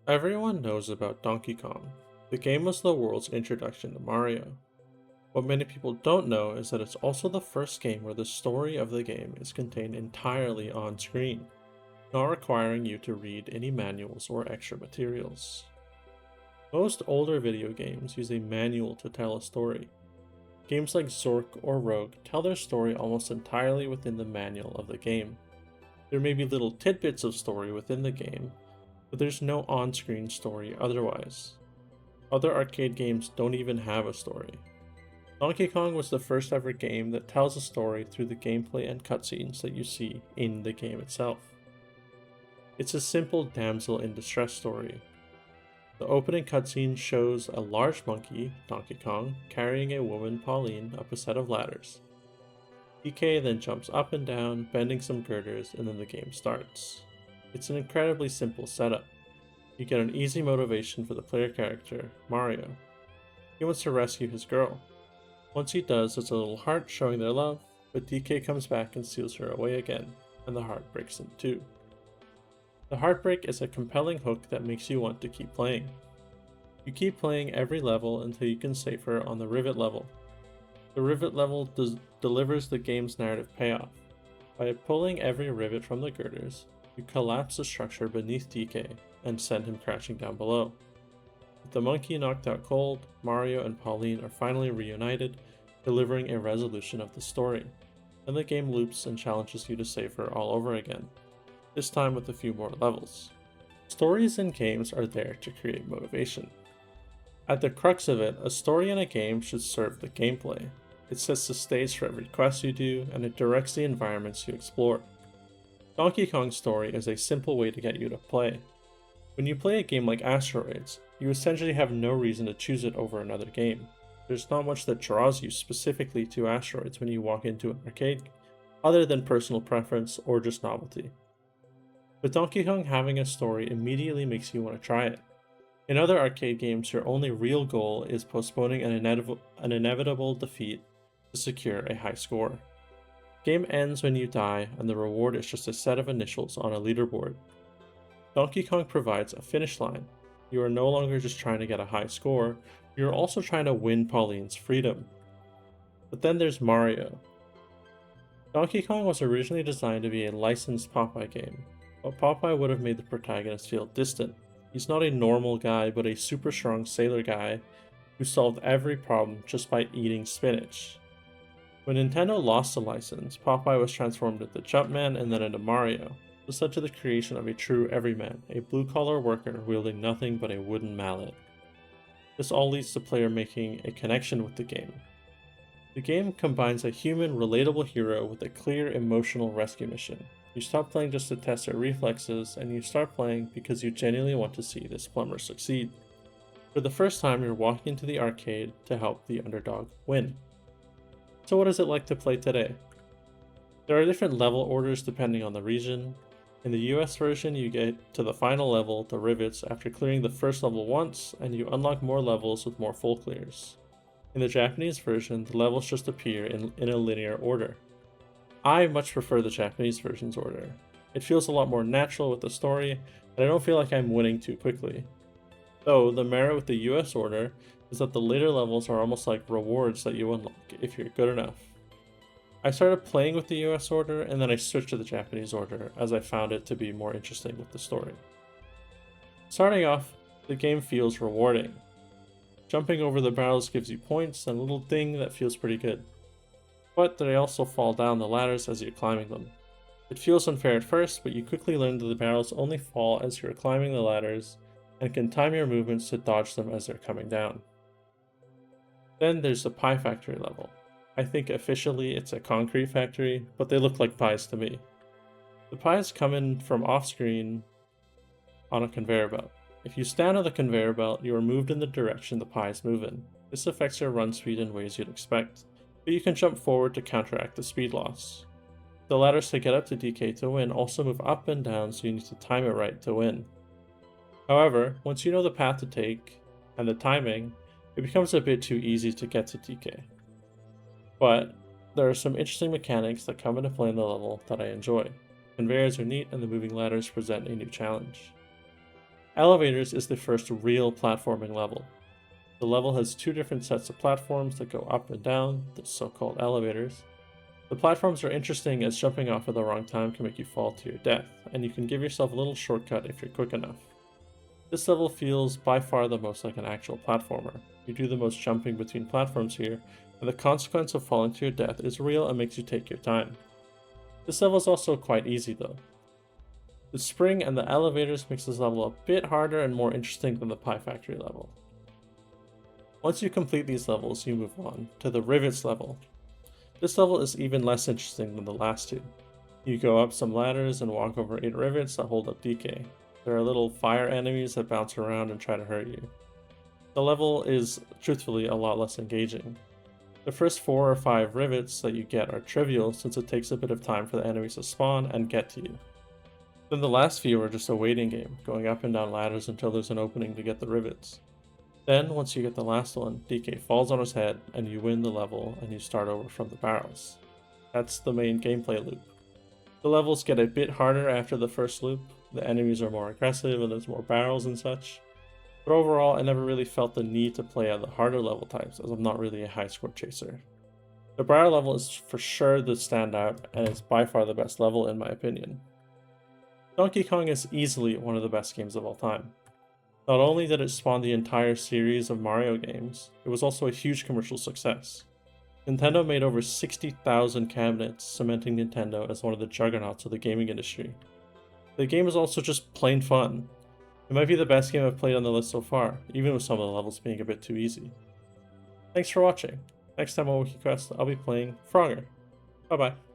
Everyone knows about Donkey Kong. The game was the world's introduction to Mario. What many people don't know is that it's also the first game where the story of the game is contained entirely on screen, not requiring you to read any manuals or extra materials. Most older video games use a manual to tell a story. Games like Zork or Rogue tell their story almost entirely within the manual of the game. There may be little tidbits of story within the game, but there's no on-screen story otherwise. Other arcade games don't even have a story. Donkey Kong was the first ever game that tells a story through the gameplay and cutscenes that you see in the game itself. It's a simple damsel in distress story. The opening cutscene shows a large monkey, Donkey Kong, carrying a woman, Pauline, up a set of ladders. DK then jumps up and down, bending some girders, and then the game starts. It's an incredibly simple setup. You get an easy motivation for the player character, Mario. He wants to rescue his girl. Once he does, there's a little heart showing their love, but DK comes back and steals her away again, and the heart breaks in two. The heartbreak is a compelling hook that makes you want to keep playing. You keep playing every level until you can save her on the Rivet level. The Rivet level delivers the game's narrative payoff. By pulling every rivet from the girders, you collapse the structure beneath DK and send him crashing down below. With the monkey knocked out cold, Mario and Pauline are finally reunited, delivering a resolution of the story. Then the game loops and challenges you to save her all over again, this time with a few more levels. Stories in games are there to create motivation. At the crux of it, a story in a game should serve the gameplay. It sets the stage for every quest you do, and it directs the environments you explore. Donkey Kong's story is a simple way to get you to play. When you play a game like Asteroids, you essentially have no reason to choose it over another game. There's not much that draws you specifically to Asteroids when you walk into an arcade, other than personal preference or just novelty. But Donkey Kong having a story immediately makes you want to try it. In other arcade games, your only real goal is postponing an inevitable defeat to secure a high score. The game ends when you die, and the reward is just a set of initials on a leaderboard. Donkey Kong provides a finish line. You are no longer just trying to get a high score, you're also trying to win Pauline's freedom. But then there's Mario. Donkey Kong was originally designed to be a licensed Popeye game, but Popeye would have made the protagonist feel distant. He's not a normal guy, but a super strong sailor guy who solved every problem just by eating spinach. When Nintendo lost the license, Popeye was transformed into Jumpman and then into Mario. This led to the creation of a true everyman, a blue-collar worker wielding nothing but a wooden mallet. This all leads to the player making a connection with the game. The game combines a human, relatable hero with a clear, emotional rescue mission. You stop playing just to test their reflexes, and you start playing because you genuinely want to see this plumber succeed. For the first time, you're walking into the arcade to help the underdog win. So what is it like to play today? There are different level orders depending on the region. In the US version, you get to the final level, the rivets, after clearing the first level once, and you unlock more levels with more full clears. In the Japanese version, the levels just appear in a linear order. I much prefer the Japanese version's order. It feels a lot more natural with the story, and I don't feel like I'm winning too quickly. Though, the merit with the US order is that the later levels are almost like rewards that you unlock if you're good enough. I started playing with the US order, and then I switched to the Japanese order as I found it to be more interesting with the story. Starting off, the game feels rewarding. Jumping over the barrels gives you points and a little ding that feels pretty good. But they also fall down the ladders as you're climbing them. It feels unfair at first, but you quickly learn that the barrels only fall as you're climbing the ladders and can time your movements to dodge them as they're coming down. Then there's the Pie Factory level. I think officially it's a concrete factory, but they look like pies to me. The pies come in from off-screen on a conveyor belt. If you stand on the conveyor belt, you are moved in the direction the pies move in. This affects your run speed in ways you'd expect, but you can jump forward to counteract the speed loss. The ladders to get up to DK to win also move up and down, so you need to time it right to win. However, once you know the path to take and the timing, it becomes a bit too easy to get to DK. But there are some interesting mechanics that come into play in the level that I enjoy. Conveyors are neat and the moving ladders present a new challenge. Elevators is the first real platforming level. The level has two different sets of platforms that go up and down, the so-called elevators. The platforms are interesting as jumping off at the wrong time can make you fall to your death, and you can give yourself a little shortcut if you're quick enough. This level feels by far the most like an actual platformer. You do the most jumping between platforms here, and the consequence of falling to your death is real and makes you take your time. This level is also quite easy though. The spring and the elevators makes this level a bit harder and more interesting than the Pie Factory level. Once you complete these levels, you move on to the Rivets level. This level is even less interesting than the last two. You go up some ladders and walk over 8 rivets that hold up DK. There are little fire enemies that bounce around and try to hurt you. The level is, truthfully, a lot less engaging. The first 4 or 5 rivets that you get are trivial since it takes a bit of time for the enemies to spawn and get to you. Then the last few are just a waiting game, going up and down ladders until there's an opening to get the rivets. Then, once you get the last one, DK falls on his head and you win the level and you start over from the barrels. That's the main gameplay loop. The levels get a bit harder after the first loop, the enemies are more aggressive and there's more barrels and such. But overall, I never really felt the need to play on the harder level types as I'm not really a high score chaser. The barrel level is for sure the standout and it's by far the best level in my opinion. Donkey Kong is easily one of the best games of all time. Not only did it spawn the entire series of Mario games, it was also a huge commercial success. Nintendo made over 60,000 cabinets, cementing Nintendo as one of the juggernauts of the gaming industry. The game is also just plain fun. It might be the best game I've played on the list so far, even with some of the levels being a bit too easy. Thanks for watching. Next time on WikiQuest, I'll be playing Frogger. Bye bye.